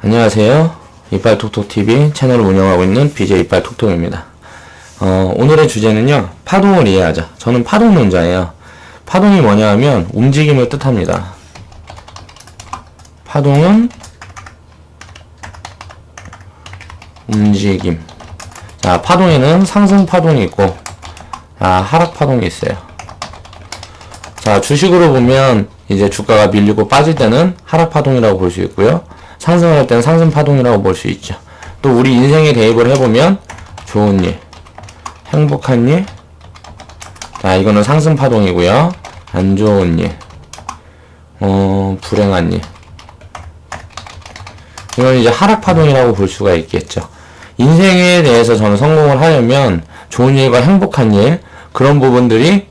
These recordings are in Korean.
안녕하세요. 이빨톡톡TV 채널을 운영하고 있는 BJ 이빨톡톡입니다. 오늘의 주제는요, 파동을 이해하자. 저는 파동론자예요. 파동이 뭐냐 하면 움직임을 뜻합니다. 파동은 움직임. 자, 파동에는 상승 파동이 있고, 하락 파동이 있어요. 자, 주식으로 보면 이제 주가가 밀리고 빠질 때는 하락 파동이라고 볼 수 있고요. 상승을 할 때는 상승 파동이라고 볼 수 있죠. 또 우리 인생에 대입을 해보면 좋은 일, 행복한 일, 자, 이거는 상승 파동이고요. 안 좋은 일, 불행한 일, 이건 이제 하락 파동이라고 볼 수가 있겠죠. 인생에 대해서 저는 성공을 하려면 좋은 일과 행복한 일, 그런 부분들이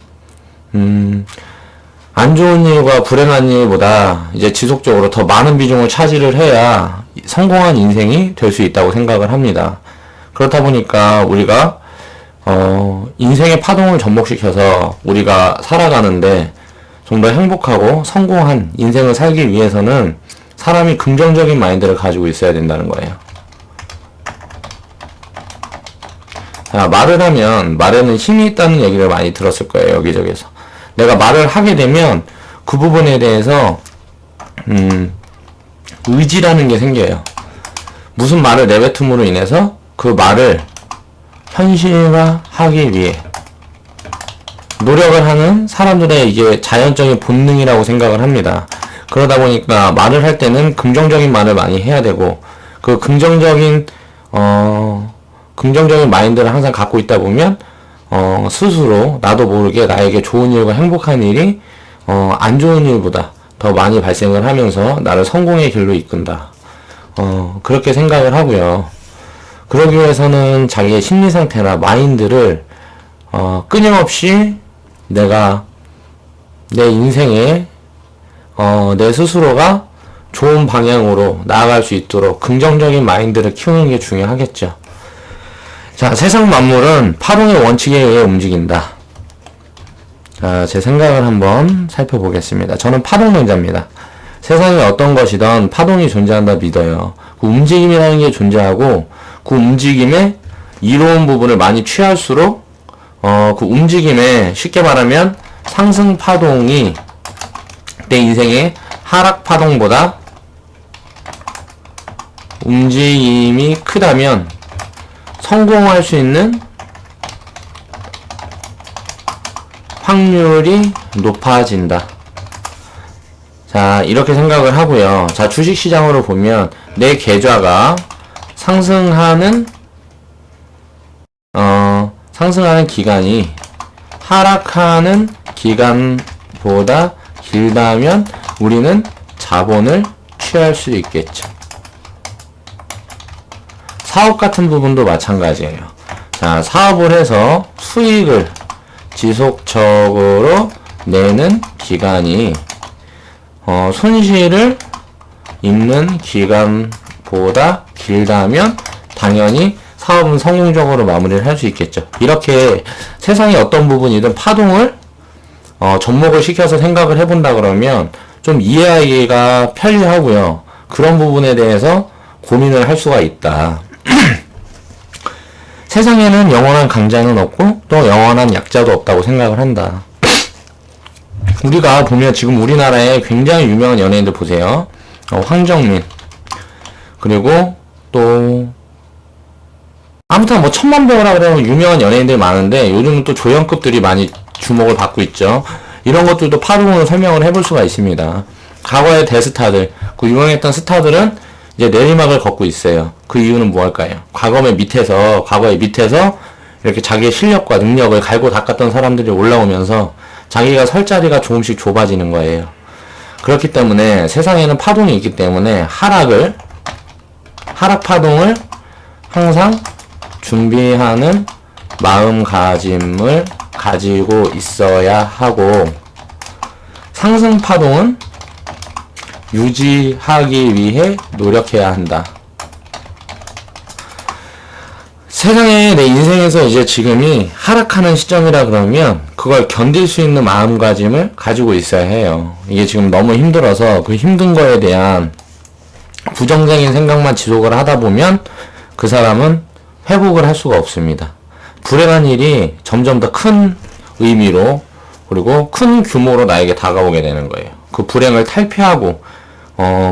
안 좋은 일과 불행한 일보다 이제 지속적으로 더 많은 비중을 차지를 해야 성공한 인생이 될 수 있다고 생각을 합니다. 그렇다 보니까 우리가 인생의 파동을 접목시켜서 우리가 살아가는데 좀 더 행복하고 성공한 인생을 살기 위해서는 사람이 긍정적인 마인드를 가지고 있어야 된다는 거예요. 자, 말을 하면 말에는 힘이 있다는 얘기를 많이 들었을 거예요, 여기저기서. 내가 말을 하게 되면 그 부분에 대해서 의지라는 게 생겨요. 무슨 말을 내뱉음으로 인해서 그 말을 현실화하기 위해 노력을 하는 사람들의 이게 자연적인 본능이라고 생각을 합니다. 그러다 보니까 말을 할 때는 긍정적인 말을 많이 해야 되고, 그 긍정적인 마인드를 항상 갖고 있다 보면 스스로 나도 모르게 나에게 좋은 일과 행복한 일이 안 좋은 일보다 더 많이 발생을 하면서 나를 성공의 길로 이끈다. 그렇게 생각을 하고요. 그러기 위해서는 자기의 심리 상태나 마인드를 끊임없이 내가 내 인생에 내 스스로가 좋은 방향으로 나아갈 수 있도록 긍정적인 마인드를 키우는 게 중요하겠죠. 자, 세상 만물은 파동의 원칙에 의해 움직인다. 자, 제 생각을 한번 살펴보겠습니다. 저는 파동론자입니다. 세상에 어떤 것이든 파동이 존재한다 믿어요. 그 움직임이라는 게 존재하고, 그 움직임의 이로운 부분을 많이 취할수록 그 움직임에 쉽게 말하면 상승 파동이 내 인생의 하락 파동보다 움직임이 크다면 성공할 수 있는 확률이 높아진다. 자, 이렇게 생각을 하고요. 자, 주식시장으로 보면 내 계좌가 상승하는 기간이 하락하는 기간보다 길다면 우리는 자본을 취할 수 있겠죠. 사업 같은 부분도 마찬가지예요. 자, 사업을 해서 수익을 지속적으로 내는 기간이 손실을 입는 기간보다 길다면 당연히 사업은 성공적으로 마무리를 할 수 있겠죠. 이렇게 세상의 어떤 부분이든 파동을 접목을 시켜서 생각을 해본다 그러면 좀 이해하기가 편리하고요. 그런 부분에 대해서 고민을 할 수가 있다. 세상에는 영원한 강자는 없고 또 영원한 약자도 없다고 생각을 한다. 우리가 보면 지금 우리나라에 굉장히 유명한 연예인들 보세요. 황정민, 그리고 또 아무튼 뭐 천만배우라 그러면 유명한 연예인들 많은데 요즘은 또 조연급들이 많이 주목을 받고 있죠. 이런 것들도 파동으로 설명을 해볼 수가 있습니다. 과거의 대스타들, 그 유명했던 스타들은 이제 내리막을 걷고 있어요. 그 이유는 무엇일까요? 과거의 밑에서 이렇게 자기의 실력과 능력을 갈고 닦았던 사람들이 올라오면서 자기가 설 자리가 조금씩 좁아지는 거예요. 그렇기 때문에 세상에는 파동이 있기 때문에 하락 파동을 항상 준비하는 마음가짐을 가지고 있어야 하고, 상승 파동은 유지하기 위해 노력해야 한다. 세상에 내 인생에서 이제 지금이 하락하는 시점이라 그러면 그걸 견딜 수 있는 마음가짐을 가지고 있어야 해요. 이게 지금 너무 힘들어서 그 힘든 거에 대한 부정적인 생각만 지속을 하다 보면 그 사람은 회복을 할 수가 없습니다. 불행한 일이 점점 더 큰 의미로 그리고 큰 규모로 나에게 다가오게 되는 거예요. 그 불행을 탈피하고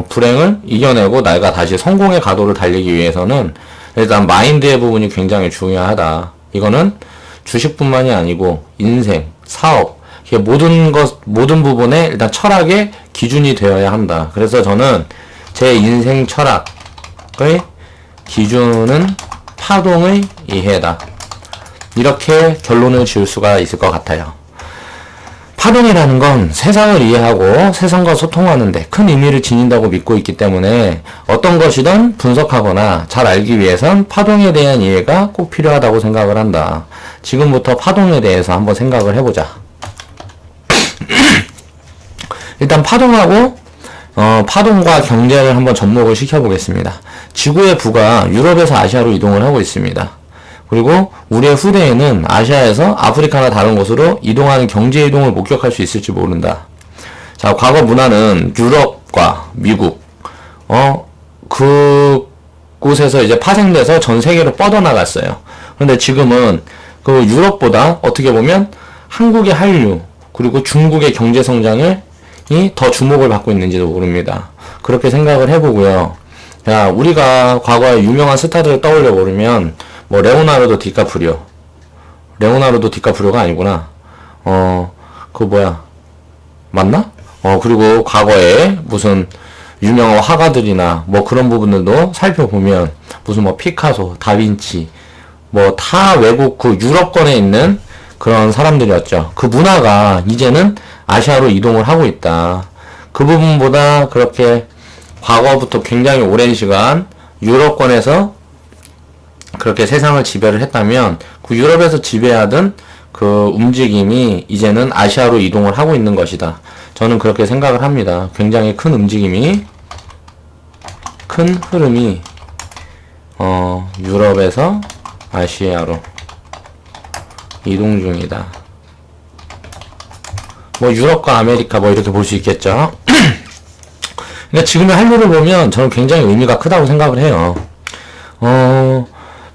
불행을 이겨내고 내가 다시 성공의 가도를 달리기 위해서는 일단 마인드의 부분이 굉장히 중요하다. 이거는 주식뿐만이 아니고 인생, 사업, 모든 부분에 일단 철학의 기준이 되어야 한다. 그래서 저는 제 인생 철학의 기준은 파동의 이해다. 이렇게 결론을 지을 수가 있을 것 같아요. 파동이라는 건 세상을 이해하고 세상과 소통하는데 큰 의미를 지닌다고 믿고 있기 때문에 어떤 것이든 분석하거나 잘 알기 위해선 파동에 대한 이해가 꼭 필요하다고 생각을 한다. 지금부터 파동에 대해서 한번 생각을 해보자. 일단 파동과 경제를 한번 접목을 시켜보겠습니다. 지구의 부가 유럽에서 아시아로 이동을 하고 있습니다. 그리고 우리의 후대에는 아시아에서 아프리카나 다른 곳으로 이동하는 경제 이동을 목격할 수 있을지 모른다. 자, 과거 문화는 유럽과 미국, 그곳에서 이제 파생돼서 전 세계로 뻗어나갔어요. 그런데 지금은 그 유럽보다 어떻게 보면 한국의 한류, 그리고 중국의 경제 성장이 더 주목을 받고 있는지도 모릅니다. 그렇게 생각을 해보고요. 야, 우리가 과거에 유명한 스타들을 떠올려 보면 레오나르도 디카프리오가 아니구나. 맞나? 그리고 과거에 무슨 유명한 화가들이나 그런 부분들도 살펴보면 무슨 피카소, 다빈치, 다 외국 유럽권에 있는 그런 사람들이었죠. 그 문화가 이제는 아시아로 이동을 하고 있다. 그 부분보다 그렇게 과거부터 굉장히 오랜 시간 유럽권에서 그렇게 세상을 지배를 했다면 그 유럽에서 지배하던 그 움직임이 이제는 아시아로 이동을 하고 있는 것이다. 저는 그렇게 생각을 합니다. 굉장히 큰 움직임이, 큰 흐름이 유럽에서 아시아로 이동 중이다. 유럽과 아메리카 이렇게 볼 수 있겠죠. 그러니까 지금의 한류를 보면 저는 굉장히 의미가 크다고 생각을 해요.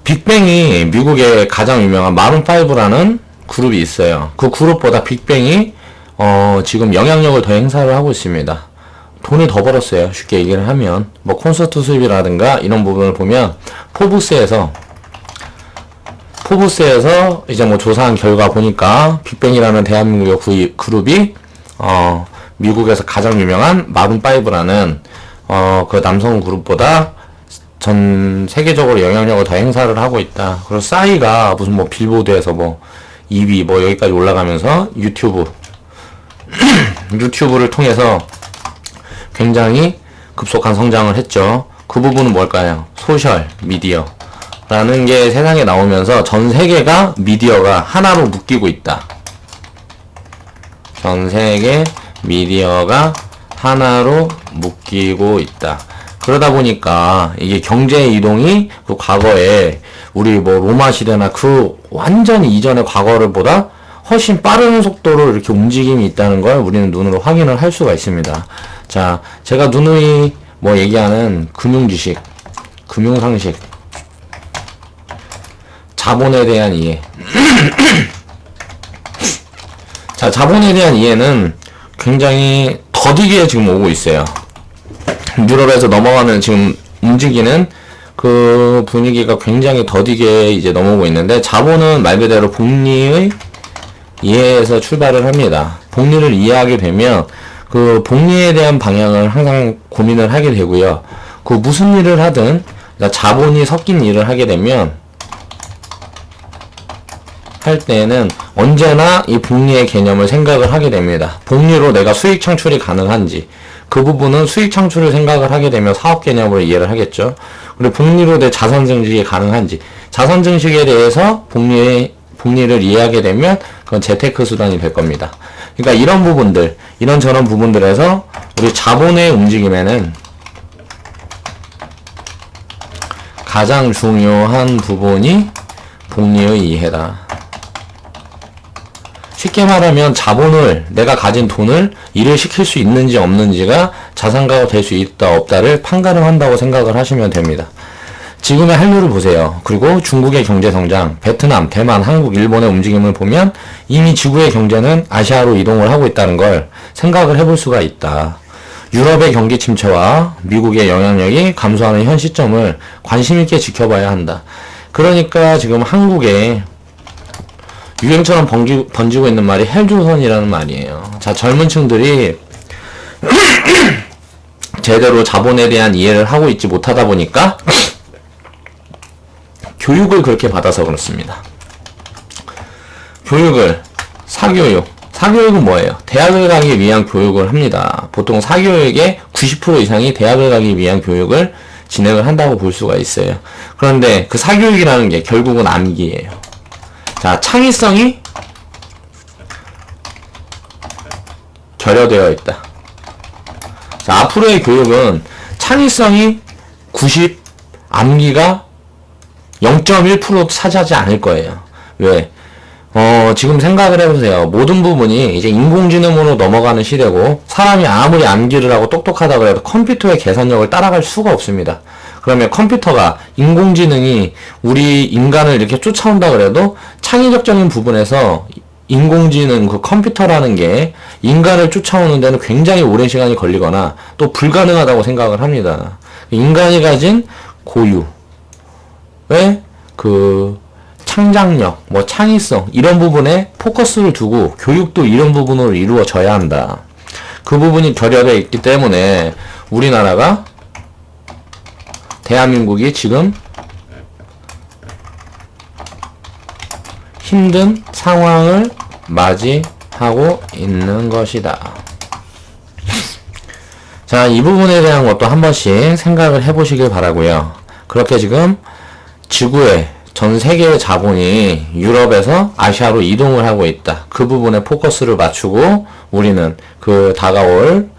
빅뱅이 미국의 가장 유명한 마룬5라는 그룹이 있어요. 그 그룹보다 빅뱅이 지금 영향력을 더 행사를 하고 있습니다. 돈을 더 벌었어요. 쉽게 얘기를 하면 콘서트 수입이라든가 이런 부분을 보면 포브스에서 이제 조사한 결과 보니까 빅뱅이라는 대한민국의 그룹이 미국에서 가장 유명한 마룬5라는 그 남성 그룹보다 전 세계적으로 영향력을 더 행사를 하고 있다. 그리고 싸이가 무슨 빌보드에서 2위 여기까지 올라가면서 유튜브를 통해서 굉장히 급속한 성장을 했죠. 그 부분은 뭘까요? 소셜 미디어라는 게 세상에 나오면서 전 세계가 미디어가 하나로 묶이고 있다. 전 세계 미디어가 하나로 묶이고 있다. 그러다 보니까 이게 경제 이동이 그 과거에 우리 로마 시대나 그 완전히 이전의 과거를 보다 훨씬 빠른 속도로 이렇게 움직임이 있다는 걸 우리는 눈으로 확인을 할 수가 있습니다. 자, 제가 누누이 얘기하는 금융지식, 금융상식, 자본에 대한 이해. 자, 자본에 대한 이해는 굉장히 더디게 지금 오고 있어요. 유럽에서 넘어가는 지금 움직이는 그 분위기가 굉장히 더디게 이제 넘어오고 있는데, 자본은 말 그대로 복리의 이해에서 출발을 합니다. 복리를 이해하게 되면 그 복리에 대한 방향을 항상 고민을 하게 되고요. 그 무슨 일을 하든 자본이 섞인 일을 하게 되면 할 때에는 언제나 이 복리의 개념을 생각을 하게 됩니다. 복리로 내가 수익 창출이 가능한지, 그 부분은 수익 창출을 생각을 하게 되면 사업 개념으로 이해를 하겠죠. 그리고 복리로 내 자산 증식이 가능한지, 자산 증식에 대해서 복리를 이해하게 되면 그건 재테크 수단이 될 겁니다. 그러니까 이런 부분들, 이런저런 부분들에서 우리 자본의 움직임에는 가장 중요한 부분이 복리의 이해다. 쉽게 말하면 자본을, 내가 가진 돈을 일을 시킬 수 있는지 없는지가 자산가가 될 수 있다 없다를 판가름 한다고 생각을 하시면 됩니다. 지금의 한류를 보세요. 그리고 중국의 경제성장, 베트남, 대만, 한국, 일본의 움직임을 보면 이미 지구의 경제는 아시아로 이동을 하고 있다는 걸 생각을 해볼 수가 있다. 유럽의 경기 침체와 미국의 영향력이 감소하는 현 시점을 관심 있게 지켜봐야 한다. 그러니까 지금 한국에 유행처럼 번지고 있는 말이 헬조선이라는 말이에요. 자, 젊은 층들이 제대로 자본에 대한 이해를 하고 있지 못하다 보니까 교육을 그렇게 받아서 그렇습니다. 사교육은 뭐예요? 대학을 가기 위한 교육을 합니다. 보통 사교육의 90% 이상이 대학을 가기 위한 교육을 진행을 한다고 볼 수가 있어요. 그런데 그 사교육이라는 게 결국은 암기예요. 자, 창의성이 결여되어 있다. 자, 앞으로의 교육은 창의성이 90, 암기가 0.1%도 차지하지 않을 거예요. 왜? 지금 생각을 해보세요. 모든 부분이 이제 인공지능으로 넘어가는 시대고, 사람이 아무리 암기를 하고 똑똑하다고 해도 컴퓨터의 계산력을 따라갈 수가 없습니다. 그러면 컴퓨터가, 인공지능이 우리 인간을 이렇게 쫓아온다 그래도 창의적인 부분에서 인공지능, 그 컴퓨터라는 게 인간을 쫓아오는 데는 굉장히 오랜 시간이 걸리거나 또 불가능하다고 생각을 합니다. 인간이 가진 고유, 왜? 창작력, 창의성, 이런 부분에 포커스를 두고 교육도 이런 부분으로 이루어져야 한다. 그 부분이 결여되어 있기 때문에 우리나라가, 대한민국이 지금 힘든 상황을 맞이하고 있는 것이다. 자, 이 부분에 대한 것도 한 번씩 생각을 해보시길 바라고요. 그렇게 지금 지구의 전 세계의 자본이 유럽에서 아시아로 이동을 하고 있다. 그 부분에 포커스를 맞추고 우리는 그 다가올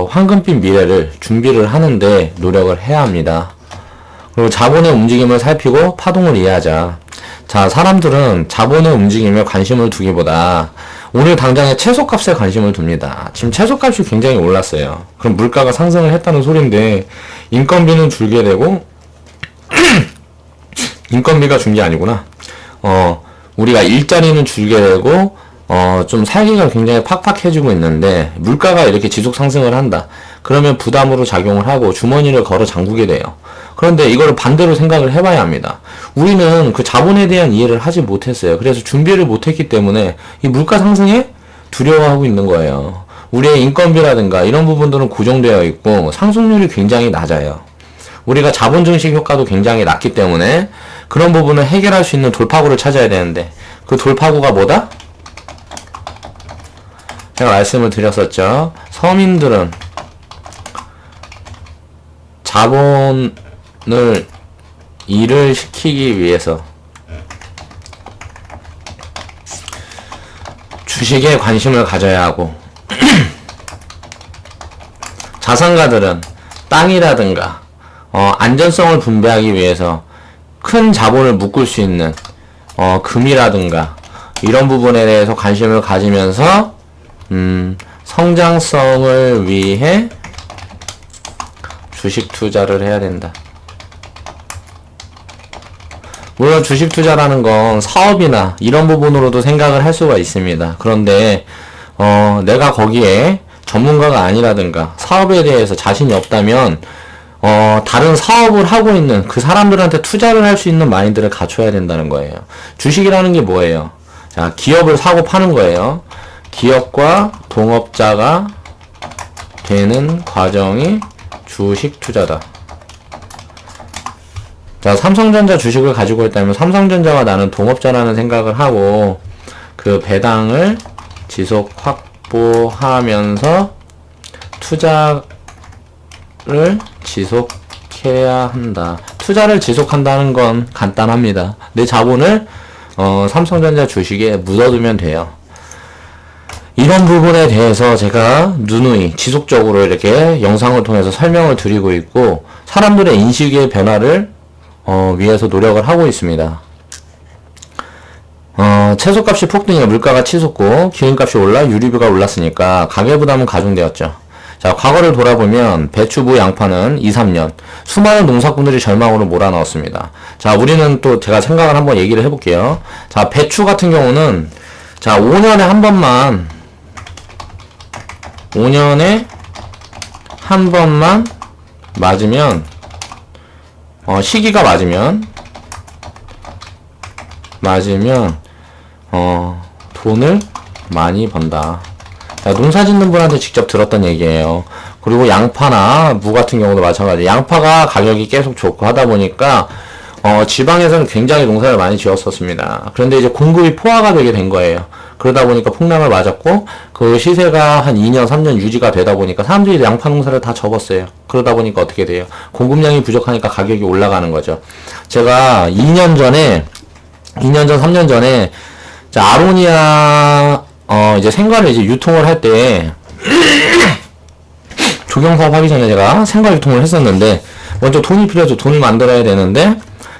황금빛 미래를 준비를 하는데 노력을 해야 합니다. 그리고 자본의 움직임을 살피고 파동을 이해하자. 자, 사람들은 자본의 움직임에 관심을 두기보다 오늘 당장의 채소값에 관심을 둡니다. 지금 채소값이 굉장히 올랐어요. 그럼 물가가 상승을 했다는 소린데 인건비는 줄게 되고 인건비가 준 게 아니구나. 우리가 일자리는 줄게 되고, 좀 살기가 굉장히 팍팍해지고 있는데, 물가가 이렇게 지속 상승을 한다. 그러면 부담으로 작용을 하고 주머니를 걸어 잠그게 돼요. 그런데 이거를 반대로 생각을 해봐야 합니다. 우리는 그 자본에 대한 이해를 하지 못했어요. 그래서 준비를 못했기 때문에 이 물가 상승에 두려워하고 있는 거예요. 우리의 인건비라든가 이런 부분들은 고정되어 있고, 상승률이 굉장히 낮아요. 우리가 자본 증식 효과도 굉장히 낮기 때문에 그런 부분을 해결할 수 있는 돌파구를 찾아야 되는데, 그 돌파구가 뭐다? 제가 말씀을 드렸었죠. 서민들은 자본을 일을 시키기 위해서 주식에 관심을 가져야 하고 자산가들은 땅이라든가 안전성을 분배하기 위해서 큰 자본을 묶을 수 있는 금이라든가 이런 부분에 대해서 관심을 가지면서 성장성을 위해 주식 투자를 해야 된다. 물론 주식 투자라는 건 사업이나 이런 부분으로도 생각을 할 수가 있습니다. 그런데 내가 거기에 전문가가 아니라든가 사업에 대해서 자신이 없다면 다른 사업을 하고 있는 그 사람들한테 투자를 할 수 있는 마인드를 갖춰야 된다는 거예요. 주식이라는 게 뭐예요? 자, 기업을 사고 파는 거예요. 기업과 동업자가 되는 과정이 주식 투자다. 자, 삼성전자 주식을 가지고 있다면 삼성전자와 나는 동업자라는 생각을 하고 그 배당을 지속 확보하면서 투자를 지속해야 한다. 투자를 지속한다는 건 간단합니다. 내 자본을 삼성전자 주식에 묻어두면 돼요. 이런 부분에 대해서 제가 누누이 지속적으로 이렇게 영상을 통해서 설명을 드리고 있고 사람들의 인식의 변화를 위해서 노력을 하고 있습니다. 채소값이 폭등해 물가가 치솟고 기름값이 올라 유류비가 올랐으니까 가계부담은 가중되었죠. 자, 과거를 돌아보면 배추, 무, 양파는 2, 3년 수많은 농사꾼들이 절망으로 몰아넣었습니다. 자, 우리는 또 제가 생각을 한번 얘기를 해볼게요. 자, 배추 같은 경우는 자, 5년에 한 번만 맞으면 시기가 맞으면 돈을 많이 번다. 자, 농사 짓는 분한테 직접 들었던 얘기예요. 그리고 양파나 무 같은 경우도 마찬가지. 양파가 가격이 계속 좋고 하다 보니까 지방에서는 굉장히 농사를 많이 지었었습니다. 그런데 이제 공급이 포화가 되게 된 거예요. 그러다 보니까 폭락을 맞았고 그 시세가 한 2년, 3년 유지가 되다 보니까 사람들이 양파 농사를 다 접었어요. 그러다 보니까 어떻게 돼요? 공급량이 부족하니까 가격이 올라가는 거죠. 제가 2년 전, 3년 전에 자, 아로니아 이제 생과를 이제 유통을 할 때 조경사업 하기 전에 제가 생과 유통을 했었는데 먼저 돈이 필요하죠. 돈을 만들어야 되는데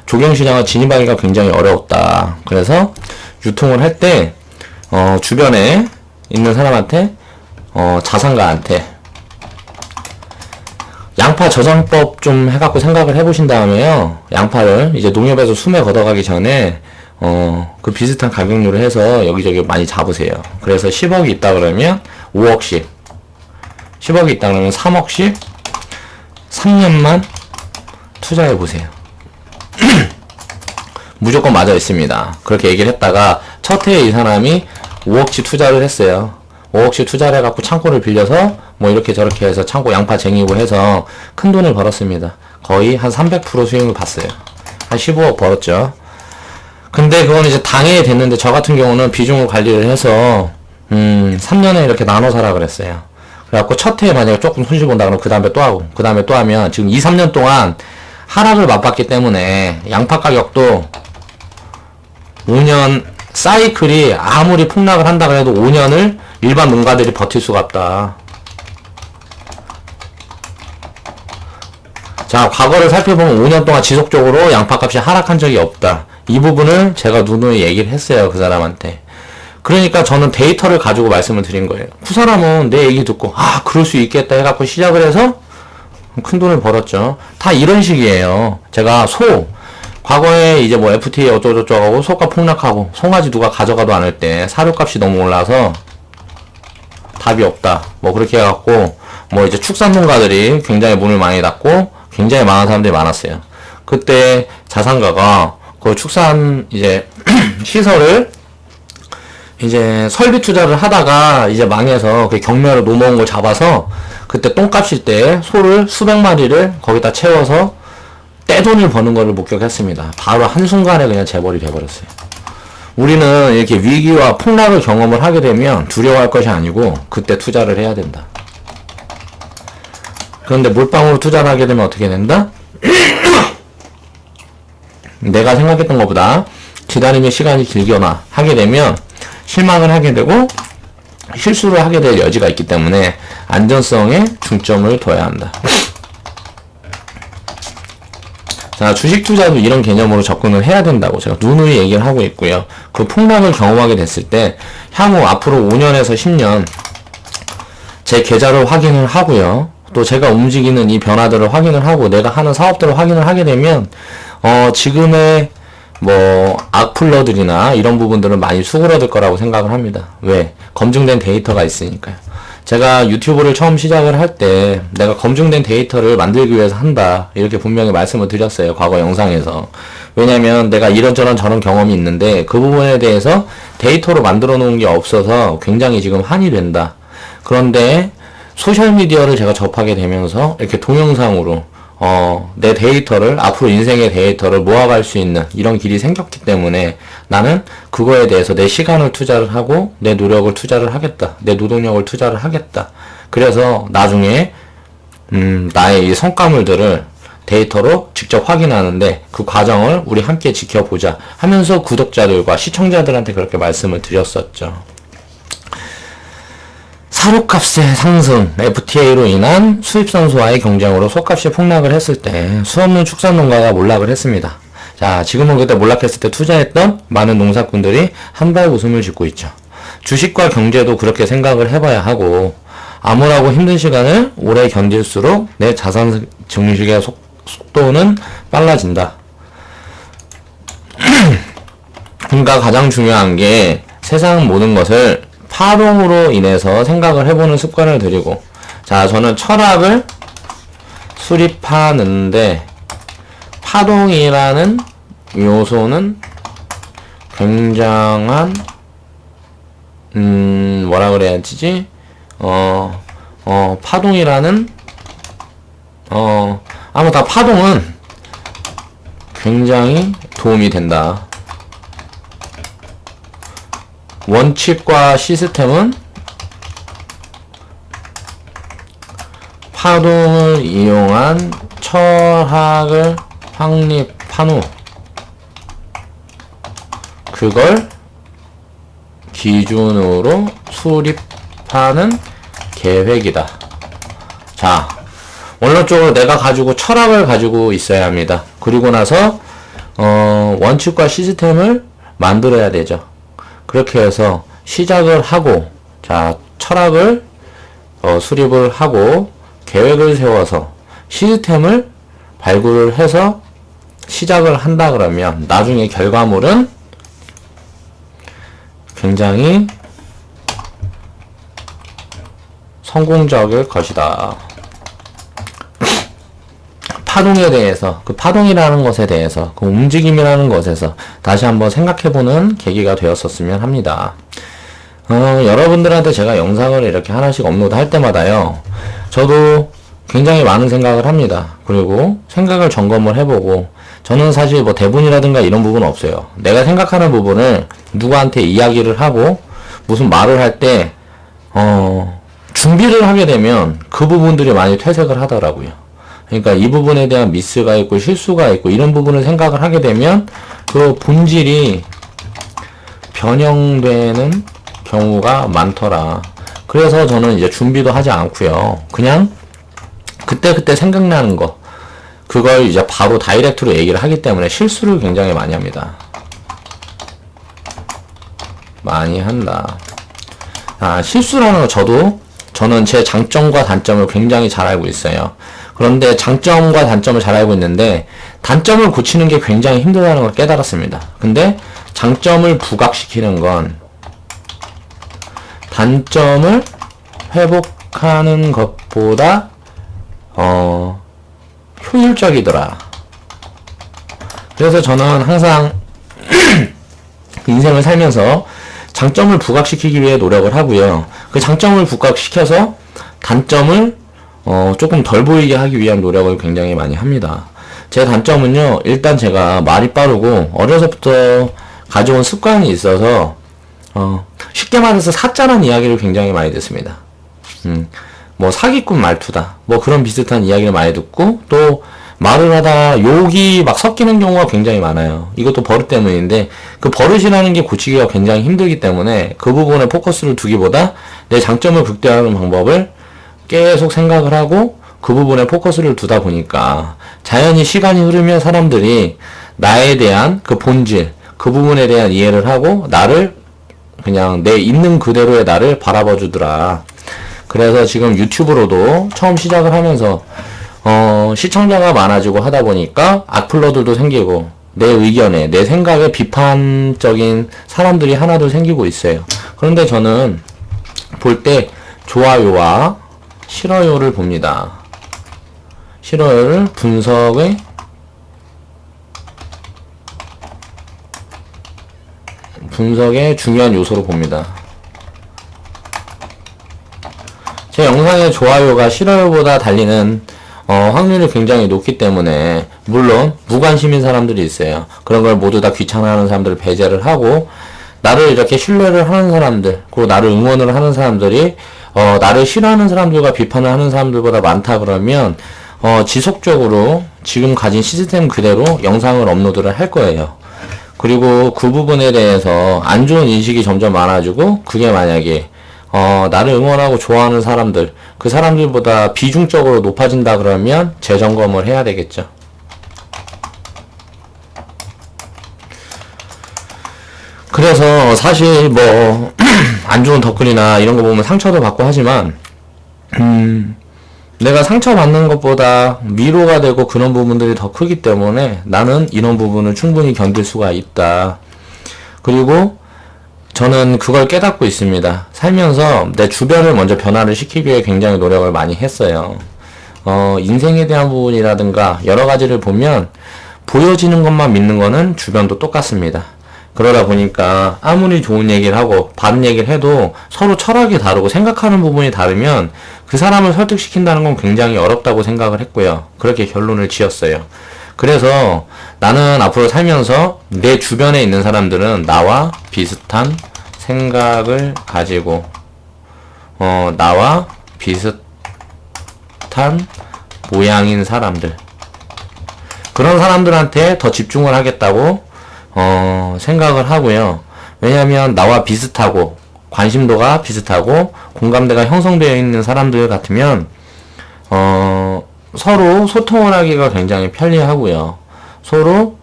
조경시장을 진입하기가 굉장히 어려웠다. 그래서 유통을 할 때 주변에 있는 사람한테 자산가한테 양파 저장법 좀 해갖고 생각을 해보신 다음에요. 양파를 이제 농협에서 수매 걷어가기 전에 그 비슷한 가격률을 해서 여기저기 많이 잡으세요. 그래서 10억이 있다 그러면 5억씩, 10억이 있다 그러면 3억씩 3년만 투자해 보세요. 무조건 맞아 있습니다. 그렇게 얘기를 했다가 첫 해에 이 사람이 5억씩 투자를 했어요. 5억씩 투자를 해갖고 창고를 빌려서 뭐 이렇게 저렇게 해서 창고 양파 쟁이고 해서 큰 돈을 벌었습니다. 거의 한 300% 수익을 봤어요. 한 15억 벌었죠. 근데 그건 이제 당해에 됐는데 저 같은 경우는 비중을 관리를 해서 3년에 이렇게 나눠 사라 그랬어요. 그래갖고 첫 해에 만약에 조금 손실 본다 그러면 그 다음에 또 하고 그 다음에 또 하면 지금 2, 3년 동안 하락을 맛봤기 때문에 양파 가격도 5년 사이클이 아무리 폭락을 한다 그래도 5년을 일반 농가들이 버틸 수가 없다. 자, 과거를 살펴보면 5년 동안 지속적으로 양파값이 하락한 적이 없다. 이 부분을 제가 누누이 얘기를 했어요. 그 사람한테. 그러니까 저는 데이터를 가지고 말씀을 드린 거예요. 그 사람은 내 얘기 듣고 그럴 수 있겠다 해갖고 시작을 해서 큰 돈을 벌었죠. 다 이런 식이에요. 제가 과거에 이제 뭐 FTA 어쩌고저쩌고 하고 소가 폭락하고 송아지 누가 가져가도 않을 때 사료값이 너무 올라서 답이 없다. 뭐 그렇게 해갖고 뭐 이제 축산농가들이 굉장히 문을 많이 닫고 굉장히 많은 사람들이 많았어요. 그때 자산가가 그 축산 이제 시설을 이제 설비 투자를 하다가 이제 망해서 그 경매로 넘어온 걸 잡아서 그때 똥값일 때 소를 수백 마리를 거기다 채워서 떼돈을 버는 거를 목격했습니다. 바로 한순간에 그냥 재벌이 돼버렸어요. 우리는 이렇게 위기와 폭락을 경험을 하게 되면 두려워할 것이 아니고 그때 투자를 해야 된다. 그런데 몰빵으로 투자를 하게 되면 어떻게 된다? 내가 생각했던 것보다 기다림의 시간이 길거나 하게 되면 실망을 하게 되고 실수를 하게 될 여지가 있기 때문에 안전성에 중점을 둬야 한다. 자, 주식 투자도 이런 개념으로 접근을 해야 된다고 제가 누누이 얘기를 하고 있고요. 그 폭락을 경험하게 됐을 때 향후 앞으로 5년에서 10년 제 계좌를 확인을 하고요. 또 제가 움직이는 이 변화들을 확인을 하고 내가 하는 사업들을 확인을 하게 되면 지금의 뭐 악플러들이나 이런 부분들은 많이 수그러들 거라고 생각을 합니다. 왜? 검증된 데이터가 있으니까요. 제가 유튜브를 처음 시작을 할 때 내가 검증된 데이터를 만들기 위해서 한다 이렇게 분명히 말씀을 드렸어요. 과거 영상에서. 왜냐면 내가 이런저런 저런 경험이 있는데 그 부분에 대해서 데이터로 만들어 놓은 게 없어서 굉장히 지금 한이 된다. 그런데 소셜미디어를 제가 접하게 되면서 이렇게 동영상으로 내 데이터를 앞으로 인생의 데이터를 모아갈 수 있는 이런 길이 생겼기 때문에 나는 그거에 대해서 내 시간을 투자를 하고 내 노력을 투자를 하겠다. 내 노동력을 투자를 하겠다. 그래서 나중에 나의 이 성과물들을 데이터로 직접 확인하는데 그 과정을 우리 함께 지켜보자 하면서 구독자들과 시청자들한테 그렇게 말씀을 드렸었죠. 사료값의 상승, FTA로 인한 수입선수와의 경쟁으로 소값이 폭락을 했을 때 수없는 축산농가가 몰락을 했습니다. 자, 지금은 그때 몰락했을 때 투자했던 많은 농사꾼들이 한 발 웃음을 짓고 있죠. 주식과 경제도 그렇게 생각을 해봐야 하고, 암울하고 힘든 시간을 오래 견딜수록 내 자산 증식의 속도는 빨라진다. 그러니까 가장 중요한 게 세상 모든 것을 파동으로 인해서 생각을 해보는 습관을 들이고, 자, 저는 철학을 수립하는데 파동이라는 요소는 굉장한 뭐라 그래야 되지? 파동이라는 아마 다 파동은 굉장히 도움이 된다. 원칙과 시스템은 파동을 이용한 철학을 확립한 후 그걸 기준으로 수립하는 계획이다. 자, 원론적으로 내가 가지고 철학을 가지고 있어야 합니다. 그리고 나서 원칙과 시스템을 만들어야 되죠. 그렇게 해서 시작을 하고, 자, 철학을 수립을 하고 계획을 세워서 시스템을 발굴을 해서 시작을 한다 그러면 나중에 결과물은 굉장히 성공적일 것이다. 파동에 대해서, 그 파동이라는 것에 대해서, 그 움직임이라는 것에서 다시 한번 생각해보는 계기가 되었었으면 합니다. 여러분들한테 제가 영상을 이렇게 하나씩 업로드 할 때마다요, 저도 굉장히 많은 생각을 합니다. 그리고 생각을 점검을 해보고, 저는 사실 뭐 대본이라든가 이런 부분은 없어요. 내가 생각하는 부분을 누구한테 이야기를 하고, 무슨 말을 할 때, 준비를 하게 되면 그 부분들이 많이 퇴색을 하더라고요. 그러니까 이 부분에 대한 미스가 있고 실수가 있고 이런 부분을 생각을 하게 되면 그 본질이 변형되는 경우가 많더라. 그래서 저는 이제 준비도 하지 않고요. 그냥 그때그때 생각나는 거, 그걸 이제 바로 다이렉트로 얘기를 하기 때문에 실수를 굉장히 많이 합니다. 많이 한다. 실수라는 거 저는 제 장점과 단점을 굉장히 잘 알고 있어요. 그런데 장점과 단점을 잘 알고 있는데 단점을 고치는 게 굉장히 힘들다는 걸 깨달았습니다. 근데 장점을 부각시키는 건 단점을 회복하는 것보다 효율적이더라. 그래서 저는 항상 인생을 살면서 장점을 부각시키기 위해 노력을 하고요. 그 장점을 부각시켜서 단점을 조금 덜 보이게 하기 위한 노력을 굉장히 많이 합니다. 제 단점은요, 일단 제가 말이 빠르고 어려서부터 가져온 습관이 있어서 쉽게 말해서 사짜란 이야기를 굉장히 많이 듣습니다. 뭐 사기꾼 말투다, 뭐 그런 비슷한 이야기를 많이 듣고, 또 말을 하다 욕이 막 섞이는 경우가 굉장히 많아요. 이것도 버릇 때문인데, 그 버릇이라는 게 고치기가 굉장히 힘들기 때문에 그 부분에 포커스를 두기보다 내 장점을 극대화하는 방법을 계속 생각을 하고 그 부분에 포커스를 두다 보니까 자연히 시간이 흐르면 사람들이 나에 대한 그 본질, 그 부분에 대한 이해를 하고 나를 그냥 내 있는 그대로의 나를 바라봐 주더라. 그래서 지금 유튜브로도 처음 시작을 하면서 시청자가 많아지고 하다 보니까 악플러들도 생기고 내 의견에, 내 생각에 비판적인 사람들이 하나둘 생기고 있어요. 그런데 저는 볼 때 좋아요와 싫어요를 봅니다. 싫어요를 분석의 중요한 요소로 봅니다. 제 영상의 좋아요가 싫어요보다 달리는 확률이 굉장히 높기 때문에, 물론 무관심인 사람들이 있어요. 그런 걸 모두 다 귀찮아하는 사람들을 배제를 하고, 나를 이렇게 신뢰를 하는 사람들, 그리고 나를 응원을 하는 사람들이 나를 싫어하는 사람들과 비판을 하는 사람들보다 많다 그러면 지속적으로 지금 가진 시스템 그대로 영상을 업로드를 할 거예요. 그리고 그 부분에 대해서 안 좋은 인식이 점점 많아지고, 그게 만약에 나를 응원하고 좋아하는 사람들, 그 사람들보다 비중적으로 높아진다 그러면 재점검을 해야 되겠죠. 그래서 사실 뭐 안 좋은 덧글이나 이런 거 보면 상처도 받고 하지만 내가 상처받는 것보다 위로가 되고 그런 부분들이 더 크기 때문에 나는 이런 부분을 충분히 견딜 수가 있다. 그리고 저는 그걸 깨닫고 있습니다. 살면서 내 주변을 먼저 변화를 시키기 위해 굉장히 노력을 많이 했어요. 인생에 대한 부분이라든가 여러 가지를 보면 보여지는 것만 믿는 거는 주변도 똑같습니다. 그러다 보니까 아무리 좋은 얘기를 하고 바른 얘기를 해도 서로 철학이 다르고 생각하는 부분이 다르면 그 사람을 설득시킨다는 건 굉장히 어렵다고 생각을 했고요. 그렇게 결론을 지었어요. 그래서 나는 앞으로 살면서 내 주변에 있는 사람들은 나와 비슷한 생각을 가지고 나와 비슷한 모양인 사람들, 그런 사람들한테 더 집중을 하겠다고 생각을 하고요. 왜냐면 나와 비슷하고 관심도가 비슷하고 공감대가 형성되어 있는 사람들 같으면 서로 소통을 하기가 굉장히 편리하고요. 서로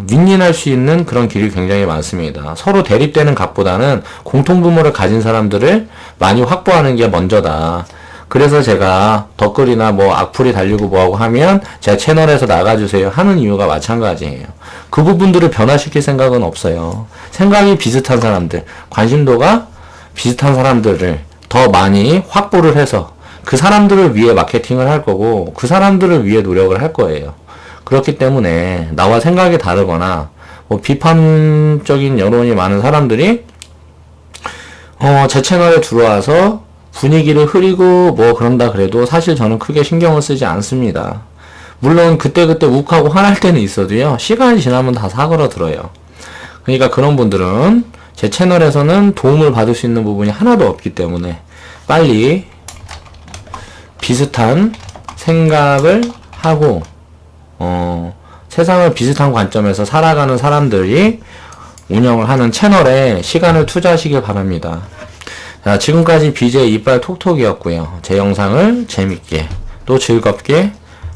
윈윈할 수 있는 그런 길이 굉장히 많습니다. 서로 대립되는 각보다는 공통분모를 가진 사람들을 많이 확보하는 게 먼저다. 그래서 제가 덧글이나 뭐 악플이 달리고 뭐하고 하면 제 채널에서 나가주세요 하는 이유가 마찬가지예요. 그 부분들을 변화시킬 생각은 없어요. 생각이 비슷한 사람들, 관심도가 비슷한 사람들을 더 많이 확보를 해서 그 사람들을 위해 마케팅을 할 거고 그 사람들을 위해 노력을 할 거예요. 그렇기 때문에 나와 생각이 다르거나 뭐 비판적인 여론이 많은 사람들이 제 채널에 들어와서 분위기를 흐리고 뭐 그런다 그래도 사실 저는 크게 신경을 쓰지 않습니다. 물론 그때그때 욱하고 화날 때는 있어도요, 시간이 지나면 다 사그러들어요. 그러니까 그런 분들은 제 채널에서는 도움을 받을 수 있는 부분이 하나도 없기 때문에 빨리 비슷한 생각을 하고 세상을 비슷한 관점에서 살아가는 사람들이 운영을 하는 채널에 시간을 투자하시길 바랍니다. 자, 지금까지 BJ 이빨 톡톡이었고요. 제 영상을 재밌게 또 즐겁게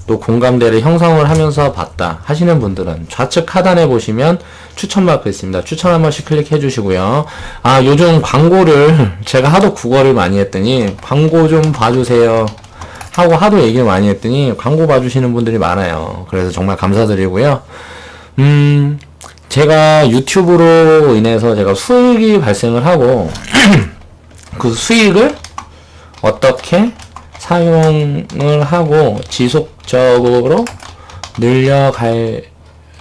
또 공감대를 형성을 하면서 봤다 하시는 분들은 좌측 하단에 보시면 추천 마크 있습니다. 추천 한 번씩 클릭해 주시고요. 요즘 광고를 제가 하도 국어를 많이 했더니 광고 좀 봐주세요 하고 하도 얘기를 많이 했더니 광고 봐주시는 분들이 많아요. 그래서 정말 감사드리고요. 제가 유튜브로 인해서 제가 수익이 발생을 하고 그 수익을 어떻게 사용을 하고 지속적으로 늘려갈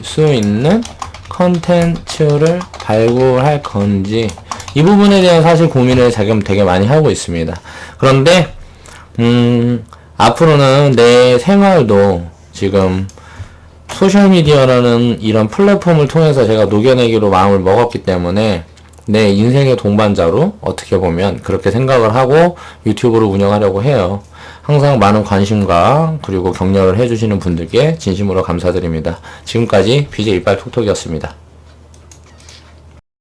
수 있는 컨텐츠를 발굴할 건지 이 부분에 대한 사실 고민을 지금 되게 많이 하고 있습니다. 그런데 앞으로는 내 생활도 지금 소셜미디어라는 이런 플랫폼을 통해서 제가 녹여내기로 마음을 먹었기 때문에 내 인생의 동반자로 어떻게 보면 그렇게 생각을 하고 유튜브를 운영하려고 해요. 항상 많은 관심과 그리고 격려를 해주시는 분들께 진심으로 감사드립니다. 지금까지 BJ 이빨 톡톡이었습니다.